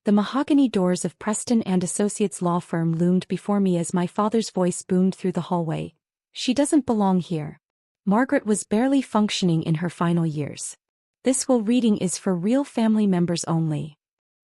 The mahogany doors of Preston and Associates law firm loomed before me as my father's voice boomed through the hallway. She doesn't belong here. Margaret was barely functioning in her final years. This will reading is for real family members only.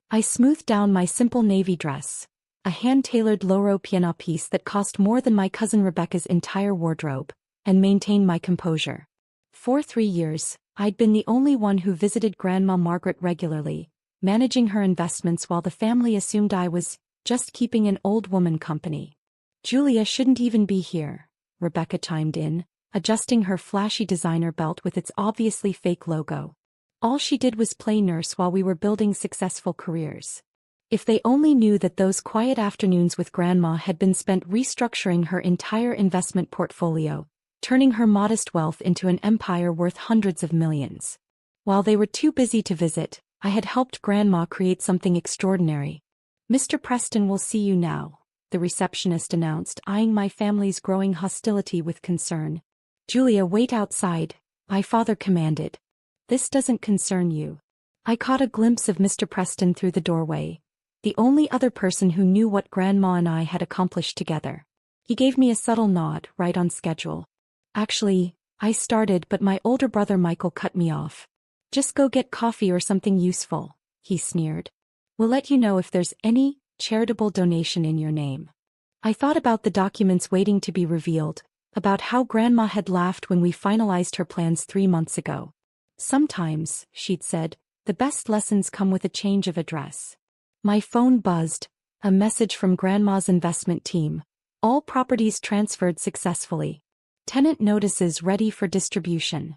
I smoothed down my simple navy dress, a hand-tailored Loro Piana piece that cost more than my cousin Rebecca's entire wardrobe, and maintained my composure. For 3 years, I'd been the only one who visited Grandma Margaret regularly, managing her investments while the family assumed I was just keeping an old woman company. Julia shouldn't even be here, Rebecca chimed in, adjusting her flashy designer belt with its obviously fake logo. All she did was play nurse while we were building successful careers. If they only knew that those quiet afternoons with Grandma had been spent restructuring her entire investment portfolio, turning her modest wealth into an empire worth hundreds of millions. While they were too busy to visit, I had helped Grandma create something extraordinary. "Mr. Preston will see you now," the receptionist announced, eyeing my family's growing hostility with concern. "Julia, wait outside," my father commanded. "This doesn't concern you." I caught a glimpse of Mr. Preston through the doorway, the only other person who knew what Grandma and I had accomplished together. He gave me a subtle nod, right on schedule. "Actually," I started, but my older brother Michael cut me off. "Just go get coffee or something useful," he sneered. "We'll let you know if there's any charitable donation in your name." I thought about the documents waiting to be revealed, about how Grandma had laughed when we finalized her plans 3 months ago. "Sometimes," she'd said, "the best lessons come with a change of address." My phone buzzed, a message from Grandma's investment team. "All properties transferred successfully. Tenant notices ready for distribution."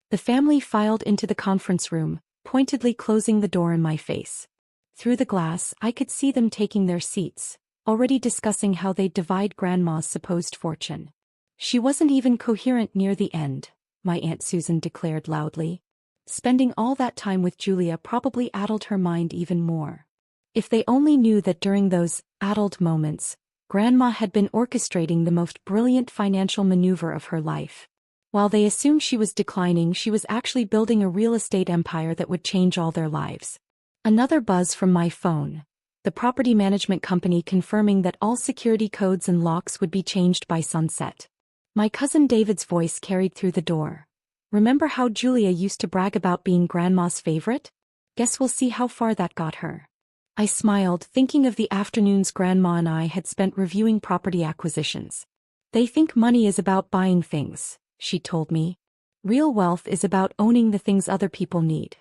The family filed into the conference room, pointedly closing the door in my face. Through the glass, I could see them taking their seats, already discussing how they'd divide Grandma's supposed fortune. "She wasn't even coherent near the end," my Aunt Susan declared loudly. "Spending all that time with Julia probably addled her mind even more." If they only knew that during those addled moments, Grandma had been orchestrating the most brilliant financial maneuver of her life. While they assumed she was declining, she was actually building a real estate empire that would change all their lives. Another buzz from my phone, the property management company confirming that all security codes and locks would be changed by sunset. My cousin David's voice carried through the door. "Remember how Julia used to brag about being Grandma's favorite? Guess we'll see how far that got her." I smiled, thinking of the afternoons Grandma and I had spent reviewing property acquisitions. "They think money is about buying things," she told me. "Real wealth is about owning the things other people need."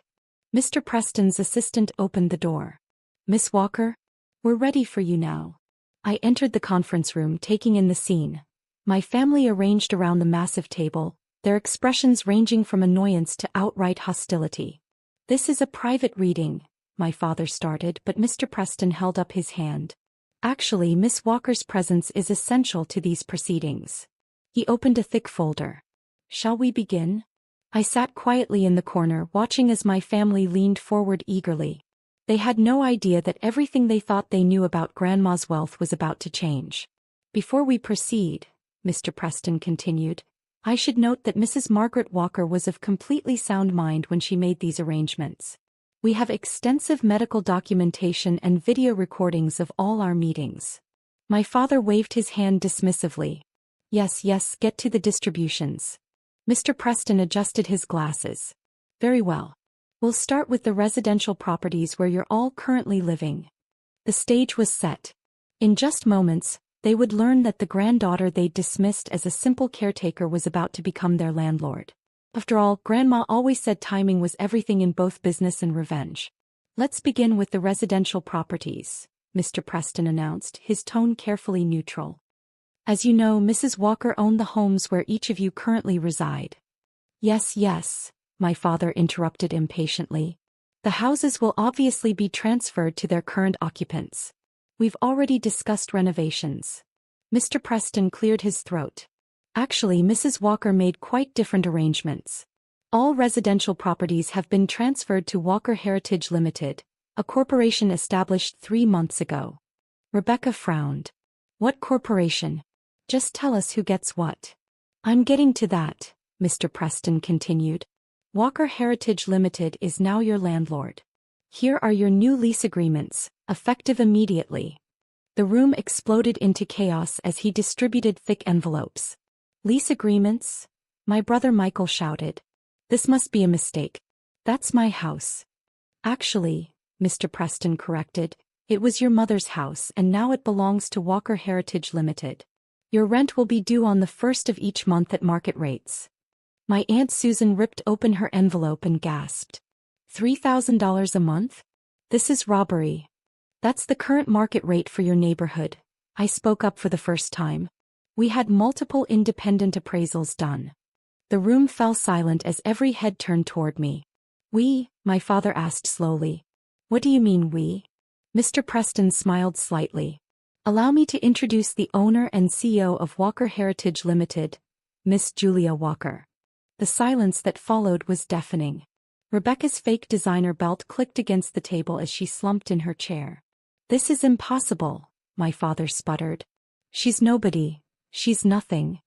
Mr. Preston's assistant opened the door. "Miss Walker? We're ready for you now." I entered the conference room, taking in the scene. My family arranged around the massive table, their expressions ranging from annoyance to outright hostility. "This is a private reading," my father started, but Mr. Preston held up his hand. "Actually, Miss Walker's presence is essential to these proceedings." He opened a thick folder. "Shall we begin?" I sat quietly in the corner, watching as my family leaned forward eagerly. They had no idea that everything they thought they knew about Grandma's wealth was about to change. "Before we proceed," Mr. Preston continued, "I should note that Mrs. Margaret Walker was of completely sound mind when she made these arrangements. We have extensive medical documentation and video recordings of all our meetings." My father waved his hand dismissively. Yes, get to the distributions." Mr. Preston adjusted his glasses. "Very well. We'll start with the residential properties where you're all currently living." The stage was set. In just moments, they would learn that the granddaughter they'd dismissed as a simple caretaker was about to become their landlord. After all, Grandma always said timing was everything in both business and revenge. "Let's begin with the residential properties," Mr. Preston announced, his tone carefully neutral. "As you know, Mrs. Walker owned the homes where each of you currently reside." Yes, my father interrupted impatiently. "The houses will obviously be transferred to their current occupants. We've already discussed renovations." Mr. Preston cleared his throat. "Actually, Mrs. Walker made quite different arrangements. All residential properties have been transferred to Walker Heritage Limited, a corporation established 3 months ago." Rebecca frowned. "What corporation? Just tell us who gets what." "I'm getting to that," Mr. Preston continued. "Walker Heritage Limited is now your landlord. Here are your new lease agreements, Effective immediately. The room exploded into chaos as he distributed thick envelopes. Lease agreements? My brother Michael shouted. This must be a mistake. That's my house. Actually, Mr. Preston corrected, it was your mother's house and now it belongs to Walker Heritage Limited. Your rent will be due on the first of each month at market rates. My Aunt Susan ripped open her envelope and gasped. $3,000 a month? This is robbery. That's the current market rate for your neighborhood. I spoke up for the first time. We had multiple independent appraisals done. The room fell silent as every head turned toward me. We? My father asked slowly. What do you mean we? Mr. Preston smiled slightly. Allow me to introduce the owner and CEO of Walker Heritage Limited, Miss Julia Walker. The silence that followed was deafening. Rebecca's fake designer belt clicked against the table as she slumped in her chair. This is impossible, my father sputtered. She's nobody. She's nothing.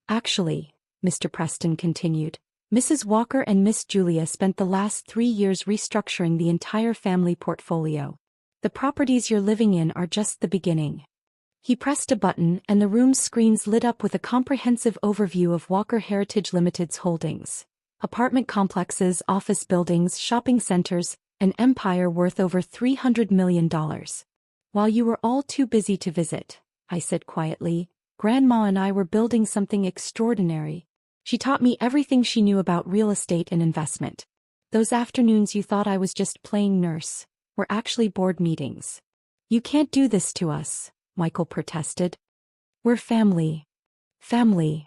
Actually, Mr. Preston continued, Mrs. Walker and Miss Julia spent the last 3 years restructuring the entire family portfolio. The properties you're living in are just the beginning. He pressed a button and the room's screens lit up with a comprehensive overview of Walker Heritage Limited's holdings. Apartment complexes, office buildings, shopping centers, an empire worth over $300 million. While you were all too busy to visit, I said quietly, Grandma and I were building something extraordinary. She taught me everything she knew about real estate and investment. Those afternoons you thought I was just playing nurse were actually board meetings. You can't do this to us, Michael protested. We're family. Family.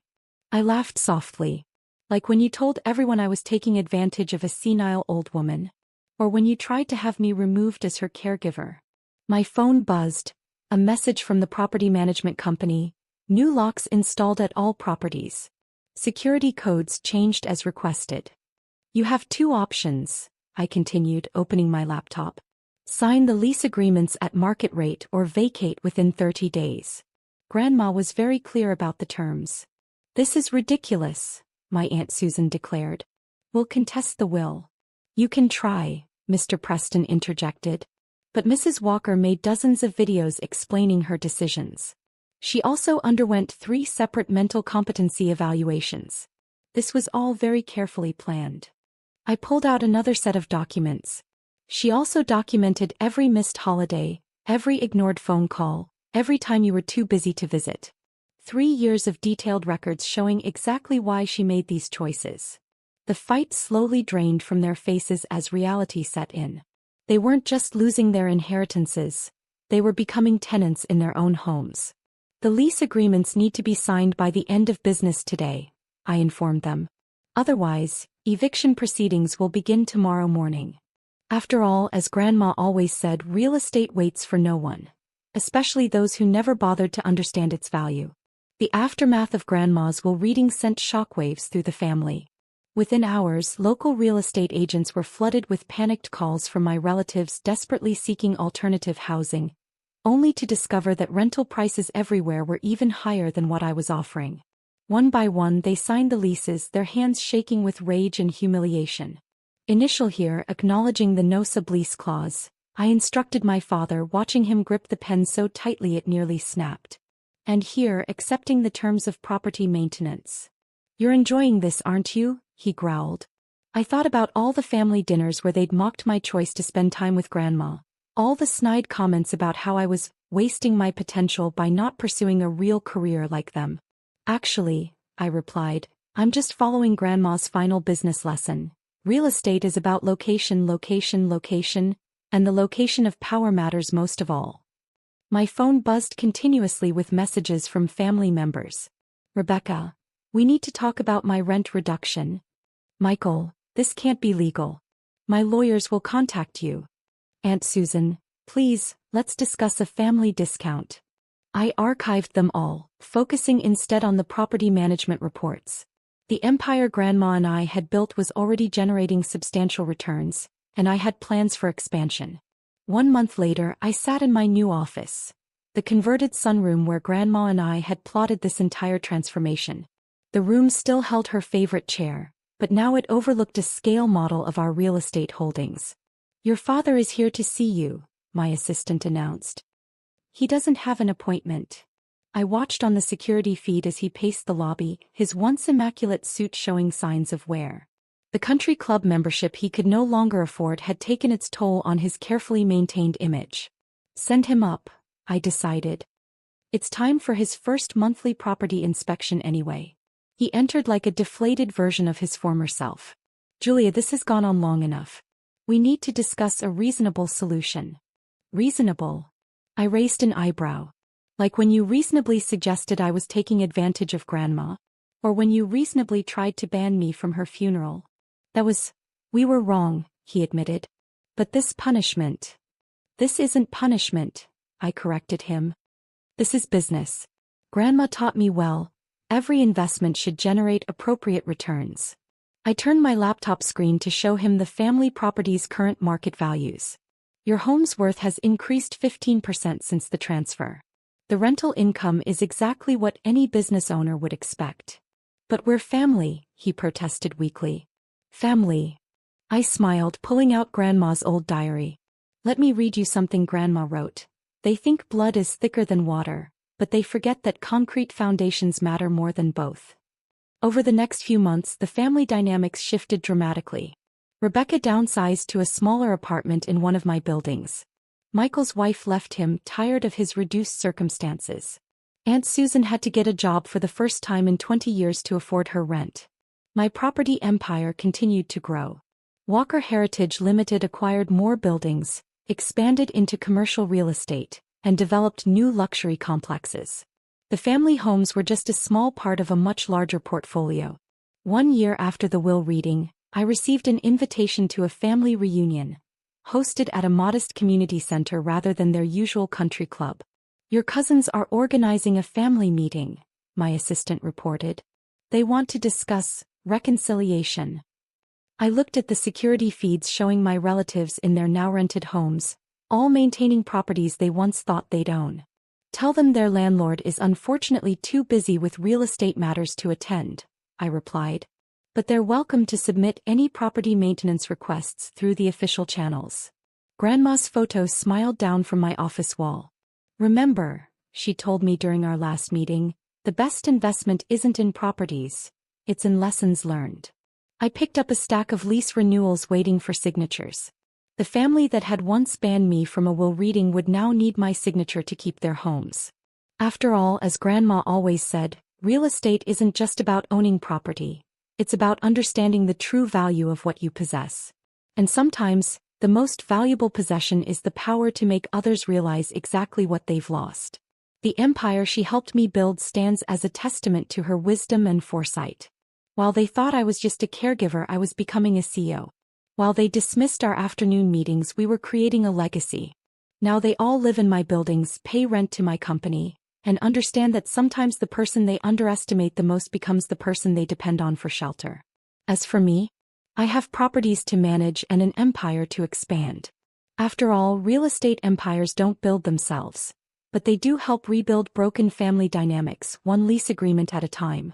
I laughed softly. Like when you told everyone I was taking advantage of a senile old woman. Or when you tried to have me removed as her caregiver. My phone buzzed. A message from the property management company. New locks installed at all properties. Security codes changed as requested. You have 2 options, I continued, opening my laptop. Sign the lease agreements at market rate or vacate within 30 days. Grandma was very clear about the terms. This is ridiculous, my Aunt Susan declared. We'll contest the will. You can try, Mr. Preston interjected. But Mrs. Walker made dozens of videos explaining her decisions. She also underwent 3 separate mental competency evaluations. This was all very carefully planned. I pulled out another set of documents. She also documented every missed holiday, every ignored phone call, every time you were too busy to visit. 3 years of detailed records showing exactly why she made these choices. The fight slowly drained from their faces as reality set in. They weren't just losing their inheritances, they were becoming tenants in their own homes. The lease agreements need to be signed by the end of business today, I informed them. Otherwise, eviction proceedings will begin tomorrow morning. After all, as Grandma always said, real estate waits for no one, especially those who never bothered to understand its value. The aftermath of Grandma's will reading sent shockwaves through the family. Within hours, local real estate agents were flooded with panicked calls from my relatives desperately seeking alternative housing, only to discover that rental prices everywhere were even higher than what I was offering. One by one they signed the leases, their hands shaking with rage and humiliation. Initial here, acknowledging the no sublease clause, I instructed my father, watching him grip the pen so tightly it nearly snapped. And here, accepting the terms of property maintenance. You're enjoying this, aren't you? He growled. I thought about all the family dinners where they'd mocked my choice to spend time with Grandma. All the snide comments about how I was wasting my potential by not pursuing a real career like them. Actually, I replied, I'm just following Grandma's final business lesson. Real estate is about location, location, location, and the location of power matters most of all. My phone buzzed continuously with messages from family members. Rebecca, we need to talk about my rent reduction. Michael, this can't be legal. My lawyers will contact you. Aunt Susan, please, let's discuss a family discount. I archived them all, focusing instead on the property management reports. The empire Grandma and I had built was already generating substantial returns, and I had plans for expansion. 1 month later, I sat in my new office. The converted sunroom where Grandma and I had plotted this entire transformation. The room still held her favorite chair, but now it overlooked a scale model of our real estate holdings. Your father is here to see you, my assistant announced. He doesn't have an appointment. I watched on the security feed as he paced the lobby, his once immaculate suit showing signs of wear. The country club membership he could no longer afford had taken its toll on his carefully maintained image. Send him up, I decided. It's time for his first monthly property inspection anyway. He entered like a deflated version of his former self. Julia, this has gone on long enough. We need to discuss a reasonable solution. Reasonable? I raised an eyebrow. Like when you reasonably suggested I was taking advantage of Grandma, or when you reasonably tried to ban me from her funeral. We were wrong, he admitted. But this punishment. This isn't punishment, I corrected him. This is business. Grandma taught me well. Every investment should generate appropriate returns. I turned my laptop screen to show him the family property's current market values. Your home's worth has increased 15% since the transfer. The rental income is exactly what any business owner would expect. But we're family, he protested weakly. Family. I smiled, pulling out Grandma's old diary. Let me read you something Grandma wrote. They think blood is thicker than water, but they forget that concrete foundations matter more than both. Over the next few months, the family dynamics shifted dramatically. Rebecca downsized to a smaller apartment in one of my buildings. Michael's wife left him, tired of his reduced circumstances. Aunt Susan had to get a job for the first time in 20 years to afford her rent. My property empire continued to grow. Walker Heritage Limited acquired more buildings, expanded into commercial real estate, and developed new luxury complexes. The family homes were just a small part of a much larger portfolio. 1 year after the will reading, I received an invitation to a family reunion, hosted at a modest community center rather than their usual country club. Your cousins are organizing a family meeting, my assistant reported. They want to discuss reconciliation. I looked at the security feeds showing my relatives in their now rented homes, all maintaining properties they once thought they'd own. Tell them their landlord is unfortunately too busy with real estate matters to attend, I replied. But they're welcome to submit any property maintenance requests through the official channels. Grandma's photo smiled down from my office wall. Remember, she told me during our last meeting, the best investment isn't in properties, it's in lessons learned. I picked up a stack of lease renewals waiting for signatures. The family that had once banned me from a will reading would now need my signature to keep their homes. After all, as Grandma always said, real estate isn't just about owning property. It's about understanding the true value of what you possess. And sometimes, the most valuable possession is the power to make others realize exactly what they've lost. The empire she helped me build stands as a testament to her wisdom and foresight. While they thought I was just a caregiver, I was becoming a CEO. While they dismissed our afternoon meetings, we were creating a legacy. Now they all live in my buildings, pay rent to my company, and understand that sometimes the person they underestimate the most becomes the person they depend on for shelter. As for me, I have properties to manage and an empire to expand. After all, real estate empires don't build themselves, but they do help rebuild broken family dynamics, one lease agreement at a time.